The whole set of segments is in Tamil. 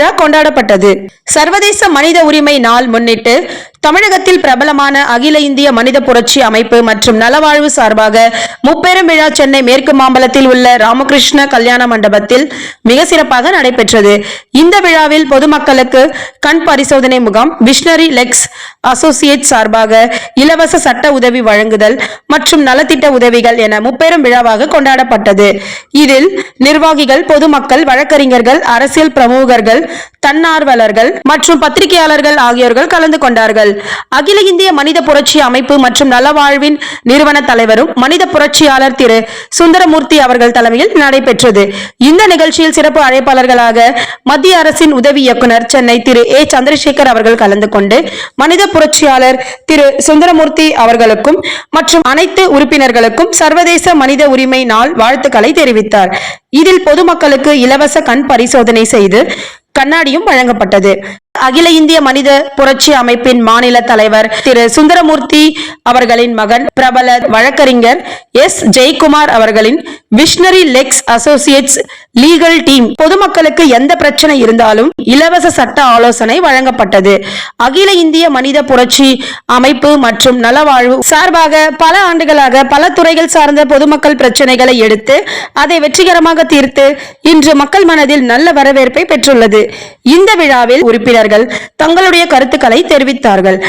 விழா கொண்டாடப்பட்டது. சர்வதேச மனித உரிமை நாள் முன்னிட்டு தமிழகத்தில் பிரபலமான அகில இந்திய மனித புரட்சி அமைப்பு மற்றும் நலவாழ்வு சார்பாக முப்பெரும் விழா சென்னை மேற்கு மாம்பலத்தில் உள்ள ராமகிருஷ்ண கல்யாண மண்டபத்தில் மிக சிறப்பாக நடைபெற்றது. இந்த விழாவில் பொதுமக்களுக்கு கண் பரிசோதனை முகாம், விஷனரி லெக்ஸ் அசோசியேட் சார்பாக இலவச சட்ட உதவி வழங்குதல் மற்றும் நலத்திட்ட உதவிகள் என முப்பெரும் விழாவாக கொண்டாடப்பட்டது. இதில் நிர்வாகிகள், பொதுமக்கள், வழக்கறிஞர்கள், அரசியல் பிரமுகர்கள், தன்னார்வலர்கள் மற்றும் பத்திரிகையாளர்கள் ஆகியோர்கள் கலந்து கொண்டார்கள். அகில இந்திய மனித புரட்சி அமைப்பு மற்றும் நலவாழ்வின் நிறுவன தலைவரும் மனித புரட்சியாளர் திரு சுந்தரமூர்த்தி அவர்கள் தலைமையில் நடைபெற்றது. இந்த நிகழ்ச்சியில் சிறப்பு அழைப்பாளர்களாக மத்திய அரசின் உதவி இயக்குனர் சென்னை திரு ஏ சந்திரசேகர் அவர்கள் கலந்து கொண்டு மனித புரட்சியாளர் திரு சுந்தரமூர்த்தி அவர்களுக்கும் மற்றும் அனைத்து உறுப்பினர்களுக்கும் சர்வதேச மனித உரிமை நாள் வாழ்த்துக்களை தெரிவித்தார். இதில் பொதுமக்களுக்கு இலவச கண் பரிசோதனை செய்து கண்ணாடியும் வழங்கப்பட்டது. அகில இந்திய மனித புரட்சி அமைப்பின் மாநில தலைவர் திரு சுந்தரமூர்த்தி அவர்களின் மகன் பிரபல வழக்கறிஞர் எஸ் ஜெயக்குமார் அவர்களின் Visionary Lex Associates legal team பொதுமக்களுக்கு எந்த பிரச்சனை இருந்தாலும் இலவச சட்ட ஆலோசனை வழங்கப்பட்டது. அகில இந்திய மனித புரட்சி அமைப்பு மற்றும் நலவாழ்வு சார்பாக பல ஆண்டுகளாக பல துறைகள் சார்ந்த பொதுமக்கள் பிரச்சனைகளை எடுத்து அதை வெற்றிகரமாக தீர்த்து இன்று மக்கள் மனதில் நல்ல வரவேற்பை பெற்றுள்ளது. இந்த விழாவில் உறுப்பினர்கள் தங்களுடைய கருத்துக்களை தெரிவித்தார்கள்.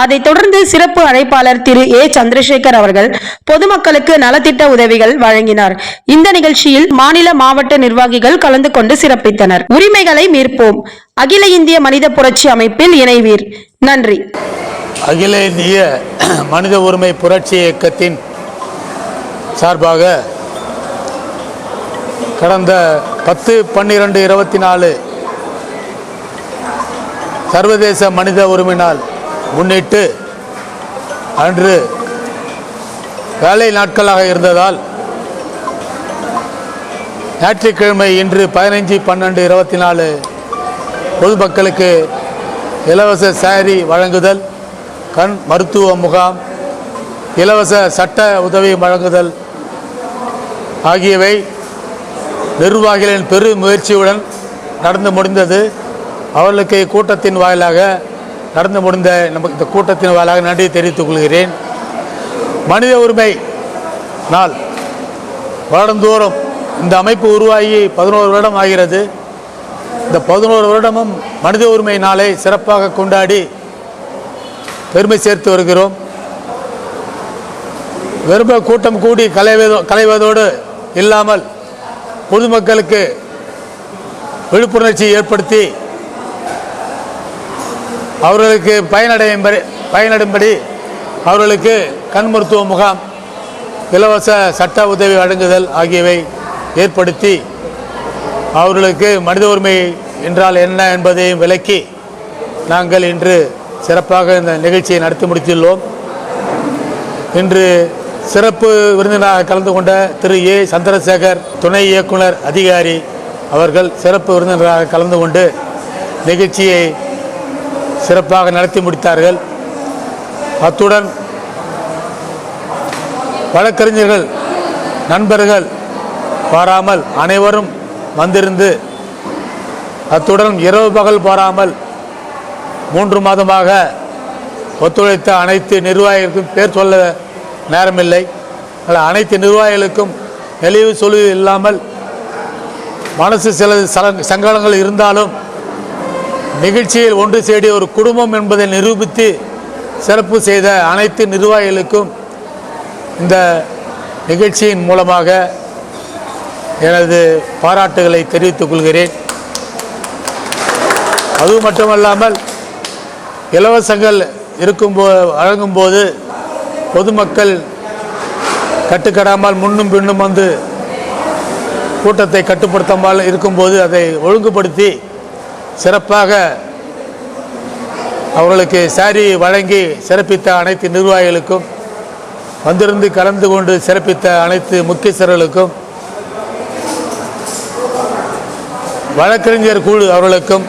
அதைத் தொடர்ந்து சிறப்பு அழைப்பாளர் திரு ஏ சந்திரசேகர் அவர்கள் பொதுமக்களுக்கு நலத்திட்ட உதவிகள் வழங்கினார். இந்த நிகழ்ச்சியில் மாநில, மாவட்ட நிர்வாகிகள் கலந்து கொண்டு சிறப்பித்தனர். உரிமைகளை மீட்போம், அகில இந்திய மனித புரட்சி அமைப்பில் இணைவீர். நன்றி. அகில இந்திய மனித உரிமை புரட்சி இயக்கத்தின் சார்பாக கடந்த 10/12/24 சர்வதேச மனித உரிமை நாள் முன்னிட்டு அன்று வேலை நாட்களாக இருந்ததால் ஞாயிற்றுக்கிழமை இன்று 15/12/24 பொதுமக்களுக்கு இலவச சாரி வழங்குதல், கண் மருத்துவ முகாம், இலவச சட்ட உதவி வழங்குதல் ஆகியவை நிர்வாகிகளின் பெரு முயற்சியுடன் நடந்து முடிந்தது. அவர்களுக்கு கூட்டத்தின் வாயிலாக நடந்து முடிந்த நமக்கு இந்த கூட்டத்தின் வாயிலாக நன்றி தெரிவித்துக் கொள்கிறேன். மனித உரிமை நாள் வருடந்தோறும் இந்த அமைப்பு உருவாகி 11 வருடம் ஆகிறது. இந்த 11 வருடமும் மனித உரிமை நாளை சிறப்பாக கொண்டாடி பெருமை சேர்த்து வருகிறோம். வெறும் கூட்டம் கூடி கலைவதோடு இல்லாமல் பொதுமக்களுக்கு விழிப்புணர்ச்சி ஏற்படுத்தி அவர்களுக்கு பயனடையும்படி அவர்களுக்கு கண் மருத்துவ முகாம், இலவச சட்ட உதவி வழங்குதல் ஆகியவை ஏற்படுத்தி அவர்களுக்கு மனித உரிமை என்றால் என்ன என்பதையும் விளக்கி நாங்கள் இன்று சிறப்பாக இந்த நிகழ்ச்சியை நடத்தி முடித்துள்ளோம். இன்று சிறப்பு விருந்தினராக கலந்து கொண்ட திரு ஏ சந்திரசேகர் துணை இயக்குனர் அதிகாரி அவர்கள் சிறப்பு விருந்தினராக கலந்து கொண்டு நிகழ்ச்சியை சிறப்பாக நடத்தி முடித்தார்கள். அத்துடன் வழக்கறிஞர்கள் நண்பர்கள் பாராமல் அனைவரும் வந்திருந்து அத்துடன் இரவு பகல் பாராமல் 3 மாதமாக ஒத்துழைத்த அனைத்து நிர்வாகிகளுக்கும் பேர் சொல்ல நேரமில்லை. அனைத்து நிர்வாகிகளுக்கும் நெளிவு சொலிவு இல்லாமல் மனசு சில சங்கடங்கள் இருந்தாலும் நிகழ்ச்சியில் ஒன்று சேடி ஒரு குடும்பம் என்பதை நிரூபித்து சிறப்பு செய்த அனைத்து நிர்வாகிகளுக்கும் இந்த நிகழ்ச்சியின் மூலமாக எனது பாராட்டுகளை தெரிவித்துக் கொள்கிறேன். அது மட்டுமல்லாமல் இலவசங்கள் வழங்கும்போது பொதுமக்கள் கட்டுக்கடாமல் முன்னும் பின்னும் வந்து கூட்டத்தை கட்டுப்படுத்தாமல் இருக்கும்போது அதை ஒழுங்குபடுத்தி சிறப்பாக அவர்களுக்கு சாரி வழங்கி சிறப்பித்த அனைத்து நிர்வாகிகளுக்கும், வந்திருந்து கலந்து கொண்டு சிறப்பித்த அனைத்து முக்கியஸ்தர்களுக்கும், வழக்கறிஞர் குழு அவர்களுக்கும்,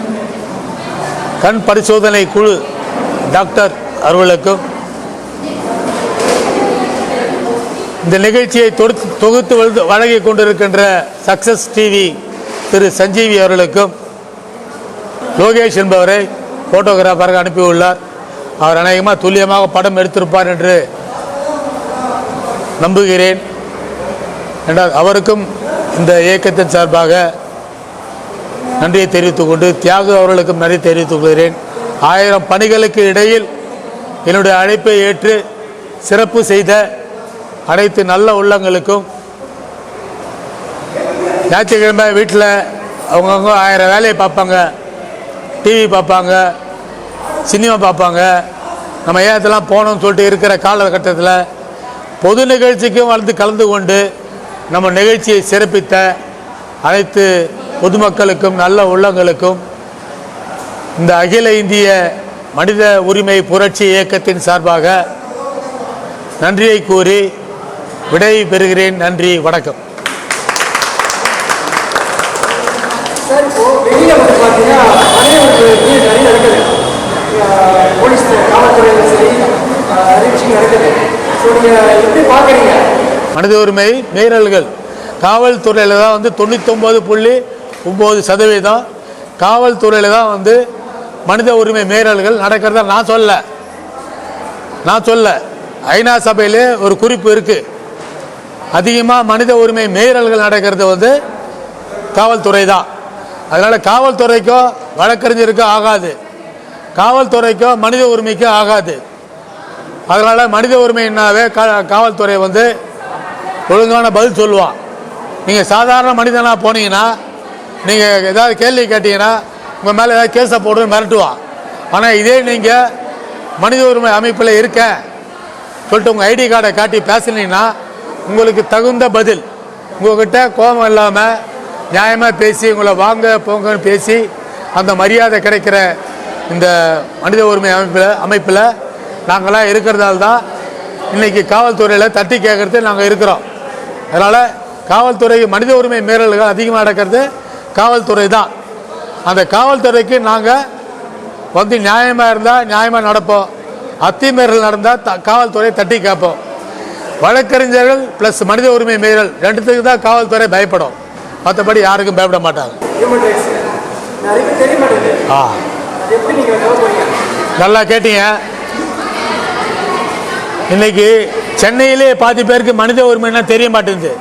கண் பரிசோதனை குழு டாக்டர் அவர்களுக்கும், இந்த நிகழ்ச்சியை தொகுத்து வழங்கி கொண்டிருக்கின்ற சக்சஸ் டிவி திரு சஞ்சீவி அவர்களுக்கும், லோகேஷ் என்பவரை ஃபோட்டோகிராஃபராக அனுப்பியுள்ளார். அவர் அநேகமாக துல்லியமாக படம் எடுத்திருப்பார் என்று நம்புகிறேன். என்றால் அவருக்கும் இந்த இயக்கத்தின் சார்பாக நன்றியை தெரிவித்துக் கொண்டு, தியாகு அவர்களுக்கும் நன்றி தெரிவித்துக் கொள்கிறேன். 1000 பணிகளுக்கு இடையில் என்னுடைய அழைப்பை ஏற்று சிறப்பு செய்த அனைத்து நல்ல உள்ளங்களுக்கும், ஞாயிற்றுக்கிழமை வீட்டில் அவங்கவுங்க 1000 வேலையை பார்ப்பாங்க, டிவி பார்ப்பாங்க, சினிமா பார்ப்பாங்க, நம்ம ஏதெல்லாம் போகணும்னு சொல்லிட்டு இருக்கிற காலகட்டத்தில் பொது நிகழ்ச்சிக்கும் வந்து கலந்து கொண்டு நம்ம நிகழ்ச்சியை சிறப்பித்த அனைத்து பொதுமக்களுக்கும் நல்ல உள்ளங்களுக்கும் இந்த அகில இந்திய மனித உரிமை புரட்சி இயக்கத்தின் சார்பாக நன்றியை கூறி விடை பெறுகிறேன். நன்றி, வணக்கம். சார், இப்போ வெளியில் வந்து பார்த்தீங்கன்னா நிறைய நடக்குது, போலீஸ் காவல்துறையில் சரி அறிவிச்சு நடக்குது. ஸோ நீங்கள் எப்படி பார்க்குறீங்க? மனித உரிமை மீறல்கள் காவல்துறையில் தான் வந்து 99.9% காவல்துறையில் தான் வந்து மனித உரிமை மீறல்கள் நடக்கிறதா நான் சொல்ல ஐநா சபையிலே ஒரு குறிப்பு இருக்குது. அதிகமாக மனித உரிமை மீறல்கள் நடக்கிறது வந்து காவல்துறை தான். அதனால் காவல்துறைக்கோ வழக்கறிஞருக்கோ ஆகாது, காவல்துறைக்கோ மனித உரிமைக்கோ ஆகாது. அதனால் மனித உரிமைன்னாவே காவல்துறை வந்து ஒழுங்கான பதில் சொல்லுவான். நீங்கள் சாதாரண மனிதனாக போனீங்கன்னா, நீங்கள் ஏதாவது கேள்வி கேட்டீங்கன்னா உங்கள் மேலே ஏதாவது கேஸை போடுன்னு மிரட்டுவான். ஆனால் இதே நீங்கள் மனித உரிமை அமைப்பில் இருக்கேன் சொல்லிட்டு உங்கள் ஐடி கார்டை காட்டி பேசினீங்கன்னா உங்களுக்கு தகுந்த பதில், உங்கள்கிட்ட கோபம் இல்லாமல் நியாயமாக பேசி உங்களை வாங்க போங்கன்னு பேசி அந்த மரியாதை கிடைக்கிற இந்த மனித உரிமை அமைப்பில் நாங்களாம் இருக்கிறதால தான் இன்றைக்கி காவல்துறையில் தட்டி கேட்குறது நாங்கள் இருக்கிறோம். அதனால் காவல்துறை மனித உரிமை மீறல்கள் அதிகமாக நடக்கிறது காவல்துறை தான். அந்த காவல்துறைக்கு நாங்கள் வந்து நியாயமாக இருந்தால் நியாயமாக நடப்போம், அத்துமீறல் நடந்தால் காவல்துறை தட்டி கேட்போம். வழக்கறிஞர்கள் ப்ளஸ் மனித உரிமை மீறல் ரெண்டுத்துக்கு தான் காவல்துறை பயப்படும், மற்றபடி யாருக்கும் பயப்பட மாட்டாங்க. நல்லா கேட்டீங்க. இன்னைக்கு சென்னையிலே பாதி பேருக்கு மனித உரிமைன்னா தெரிய மாட்டேங்குது.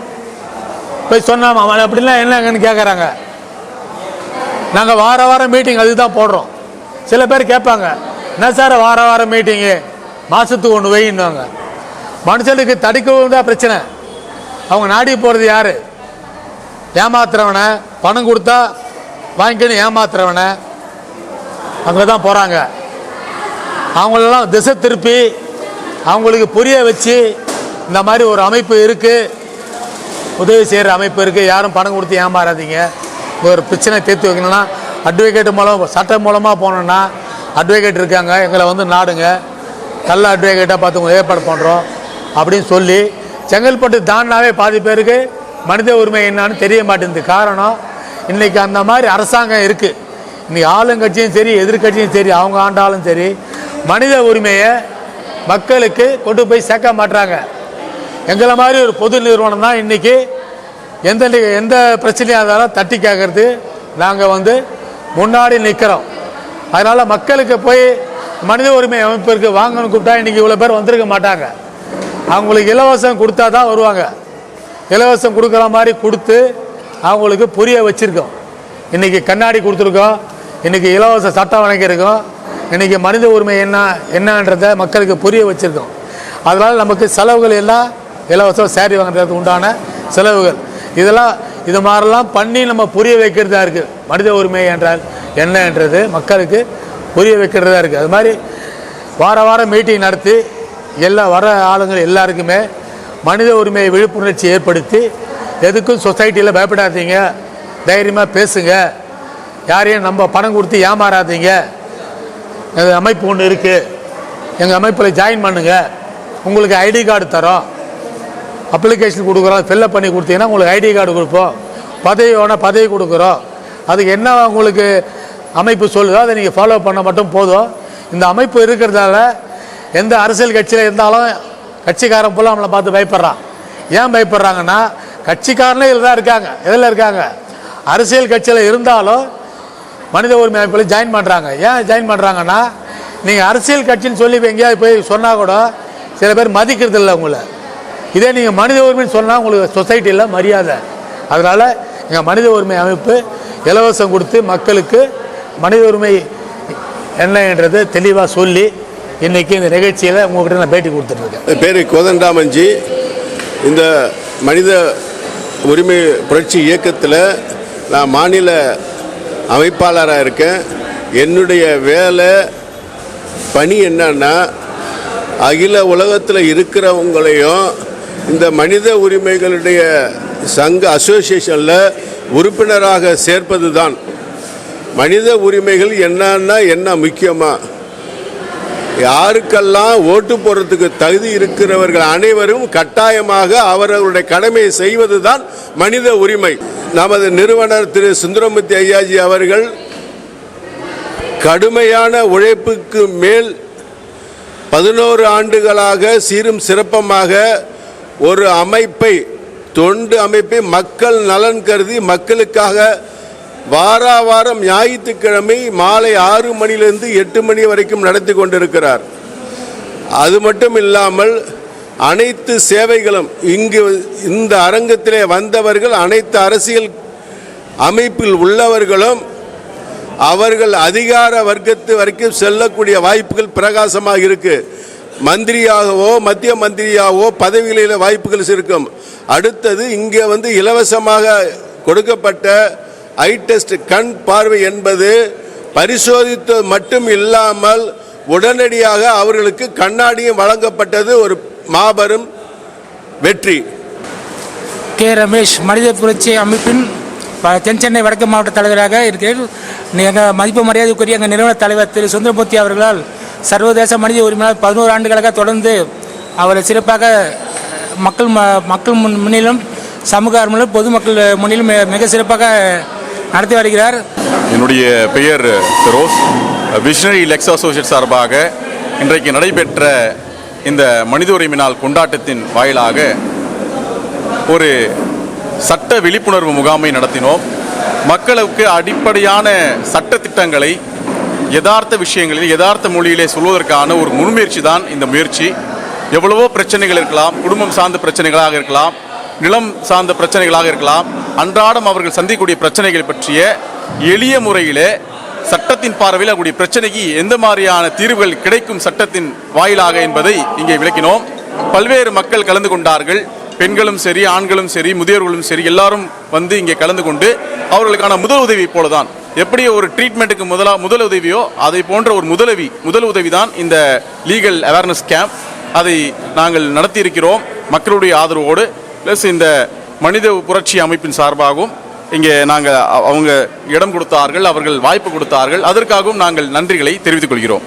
போய் சொன்னாமா அப்படிலாம் என்னங்கன்னு கேட்குறாங்க. நாங்கள் வாரம் மீட்டிங் அதுதான் போடுறோம். சில பேர் கேட்பாங்க, என்ன சார் வாரம் மீட்டிங்கு, மாதத்துக்கு ஒன்று வைன்னுவாங்க. மனுஷனுக்கு தடுக்கவும் தான் பிரச்சனை. அவங்க நாடி போகிறது யார்? ஏமாத்துறவனை, பணம் கொடுத்தா வாங்கிக்கணும் ஏமாத்துறவனை அங்கே தான் போகிறாங்க. அவங்களெல்லாம் திசை திருப்பி அவங்களுக்கு புரிய வச்சு இந்த மாதிரி ஒரு அமைப்பு இருக்குது, உதவி செய்கிற அமைப்பு இருக்குது, யாரும் பணம் கொடுத்து ஏமாறாதீங்க, ஒரு பிரச்சனை தீர்த்து வைக்கணும்னா அட்வொகேட் மூலம் சட்டம் மூலமாக போனோன்னா அட்வொகேட் இருக்காங்க, எங்களை வந்து நாடுங்க, நல்ல அட்வொகேட்டாக பார்த்து உங்களை ஏற்பாடு பண்ணுறோம் அப்படின்னு சொல்லி செங்கல்பட்டு தாண்டாவே பாதி பேருக்கு மனித உரிமை என்னான்னு தெரிய மாட்டேங்குது. காரணம் இன்றைக்கி அந்த மாதிரி அரசாங்கம் இருக்குது. இன்றைக்கி ஆளுங்கட்சியும் சரி எதிர்கட்சியும் சரி அவங்க ஆண்டாலும் சரி மனித உரிமையை மக்களுக்கு கொண்டு போய் சேர்க்க மாட்டுறாங்க. எங்களை மாதிரி ஒரு பொது நிறுவனம் தான் இன்றைக்கி எந்த பிரச்சனையாக இருந்தாலும் தட்டி கேட்கறது நாங்கள் வந்து முன்னாடி நிற்கிறோம். அதனால் மக்களுக்கு போய் மனித உரிமை அமைப்பிற்கு வாங்கன்னு கூப்பிட்டா இன்றைக்கி இவ்வளோ பேர் வந்திருக்க மாட்டாங்க. அவங்களுக்கு இலவசம் கொடுத்தா தான் வருவாங்க. இலவசம் கொடுக்குற மாதிரி கொடுத்து அவங்களுக்கு புரிய வச்சுருக்கோம். இன்றைக்கி கண்ணாடி கொடுத்துருக்கோம், இன்றைக்கி இலவச சட்டம் வழங்கியிருக்கோம், இன்றைக்கி மனித உரிமை என்னன்றதை மக்களுக்கு புரிய வச்சுருக்கோம். அதனால் நமக்கு செலவுகள் எல்லாம் இலவசம் சேரி வாங்குறதுக்கு உண்டான செலவுகள் இது மாதிரிலாம் பண்ணி நம்ம புரிய வைக்கிறதா இருக்குது. மனித உரிமை என்றால் என்னன்றது மக்களுக்கு புரிய வைக்கிறதா இருக்குது. அது மாதிரி வாரம் மீட்டிங் நடத்தி வர ஆளுங்கள் எல்லாருக்குமே மனித உரிமை விழிப்புணர்ச்சி ஏற்படுத்தி எதுக்கும் சொசைட்டியில் பயப்படாதீங்க, தைரியமாக பேசுங்க, யாரையும் நம்ம பணம் கொடுத்து ஏமாறாதீங்க, எங்கள் அமைப்பு ஒன்று இருக்குது, எங்கள் அமைப்பில் ஜாயின் பண்ணுங்கள், உங்களுக்கு ஐடி கார்டு தரோம், அப்ளிகேஷன் கொடுக்குறோம், ஃபில்லப் பண்ணி கொடுத்தீங்கன்னா உங்களுக்கு ஐடி கார்டு கொடுப்போம், பதவி வேணால் பதவி கொடுக்குறோம், அதுக்கு என்ன உங்களுக்கு அமைப்பு சொல்லுதோ அதை நீங்கள் ஃபாலோ பண்ண மட்டும் போதும். இந்த அமைப்பு இருக்கிறதால எந்த அரசியல் கட்சியில் இருந்தாலும் கட்சிக்காரன் போல நம்மளை பார்த்து பயப்படுறான். ஏன் பயப்படுறாங்கன்னா கட்சிக்காரனே இதில் தான் இருக்காங்க. எதில் இருக்காங்க? அரசியல் கட்சியில் இருந்தாலும் மனித உரிமை அமைப்பில் ஜாயின் பண்ணுறாங்க. ஏன் ஜாயின் பண்ணுறாங்கன்னா நீங்கள் அரசியல் கட்சின்னு சொல்லி எங்கேயாவது போய் சொன்னால் கூட சில பேர் மதிக்கிறது இல்லை உங்களை. இதே நீங்கள் மனித உரிமைன்னு சொன்னால் உங்களுக்கு சொசைட்டியில் மரியாதை. அதனால் எங்கள் மனித உரிமை அமைப்பு இலவசம் கொடுத்து மக்களுக்கு மனித உரிமை என்னன்றது தெளிவாக சொல்லி இன்றைக்கி இந்த நிகழ்ச்சியில் உங்கள்கிட்ட நான் பேட்டி கொடுத்துட்ருக்கேன். பேர் கோதண்டாமஞ்சி. இந்த மனித உரிமை புரட்சி இயக்கத்தில் நான் மாநில அமைப்பாளராக இருக்கேன். என்னுடைய வேலை பணி என்னன்னா அகில உலகத்தில் இருக்கிறவங்களையும் இந்த மனித உரிமைகளுடைய சங்க அசோசியேஷனில் உறுப்பினராக சேர்ப்பது தான். மனித உரிமைகள் என்னன்னா என்ன முக்கியமாக யாருக்கெல்லாம் ஓட்டு போடுறதுக்கு தகுதி இருக்கிறவர்கள் அனைவரும் கட்டாயமாக அவர்களுடைய கடமையை செய்வது தான் மனித உரிமை. நமது நிறுவனர் திரு சுந்தரமூர்த்தி ஐயாஜி அவர்கள் கடுமையான உழைப்புக்கு மேல் 11 ஆண்டுகளாக சீரும் சிறப்பமாக ஒரு அமைப்பை, தொண்டு அமைப்பை மக்கள் நலன் கருதி மக்களுக்காக வாரம் ஞாயிற்றுக்கிழமை மாலை 6 மணியிலிருந்து 8 மணி வரைக்கும் நடத்தி கொண்டிருக்கிறார். அது மட்டும் இல்லாமல் அனைத்து சேவைகளும் இங்கு இந்த அரங்கத்திலே வந்தவர்கள் அனைத்து அரசியல் அமைப்பில் உள்ளவர்களும் அவர்கள் அதிகார வர்க்கத்து வரைக்கும் செல்லக்கூடிய வாய்ப்புகள் பிரகாசமாக இருக்கு. மந்திரியாகவோ மத்திய மந்திரியாகவோ பதவிகளில் வாய்ப்புகள் இருக்கும். அடுத்தது இங்கே இலவசமாக கொடுக்கப்பட்ட ஐ டெஸ்ட் கண் பார்வை என்பது பரிசோதித்து மட்டும் இல்லாமல் உடனடியாக அவர்களுக்கு கண்ணாடியும் வழங்கப்பட்டது ஒரு மாபெரும் வெற்றி. கே. ரமேஷ், மனித புரட்சி அமைப்பின் தென் சென்னை வடக்கு மாவட்ட தலைவராக இருக்கிறேன். எங்கள் மதிப்பு மரியாதைக்குரிய எங்கள் நிறுவன தலைவர் திரு சுந்தரமூர்த்தி அவர்களால் சர்வதேச மனித உரிமையாளர் 11 ஆண்டுகளாக தொடர்ந்து அவர் சிறப்பாக மக்கள் முன்னிலும் சமூக முன்னிலும் பொதுமக்கள் முன்னிலும் மிக சிறப்பாக நடத்தி வருகிறார். என்னுடைய பெயர் ரோஸ். விஷனரி லெக்ஸ் அசோசியேட் சார்பாக இன்றைக்கு நடைபெற்ற இந்த மனித உரிமை நாள் கொண்டாட்டத்தின் வாயிலாக ஒரு சட்ட விழிப்புணர்வு முகாமை நடத்தினோம். மக்களுக்கு அடிப்படையான சட்ட திட்டங்களை யதார்த்த விஷயங்களில் யதார்த்த மொழியிலே சொல்வதற்கான ஒரு முன்முயற்சி தான் இந்த முயற்சி. எவ்வளவோ பிரச்சனைகள் இருக்கலாம், குடும்பம் சார்ந்த பிரச்சனைகளாக இருக்கலாம், நிலம் சார்ந்த பிரச்சனைகளாக இருக்கலாம், அன்றாடம் அவர்கள் சந்திக்கக்கூடிய பிரச்சனைகள் பற்றிய எளிய முறையிலே சட்டத்தின் பார்வையில் அவருடைய பிரச்சனைக்கு எந்த மாதிரியான தீர்வுகள் கிடைக்கும் சட்டத்தின் வாயிலாக என்பதை இங்கே விளக்கினோம். பல்வேறு மக்கள் கலந்து கொண்டார்கள். பெண்களும் சரி, ஆண்களும் சரி, முதியோர்களும் சரி, எல்லாரும் இங்கே கலந்து கொண்டு அவர்களுக்கான முதல் உதவி போலதான் எப்படி ஒரு ட்ரீட்மெண்ட்டுக்கு முதல் உதவியோ அதை போன்ற ஒரு முதல் உதவி தான் இந்த லீகல் அவேர்னஸ் கேம்ப். அதை நாங்கள் நடத்தியிருக்கிறோம் மக்களுடைய ஆதரவோடு. ப்ளஸ் இந்த மனித புரட்சி அமைப்பின் சார்பாகவும் இங்கே அவங்க இடம் கொடுத்தார்கள், அவர்கள் வாய்ப்பு கொடுத்தார்கள். அதற்காகவும் நாங்கள் நன்றிகளை தெரிவித்துக் கொள்கிறோம்.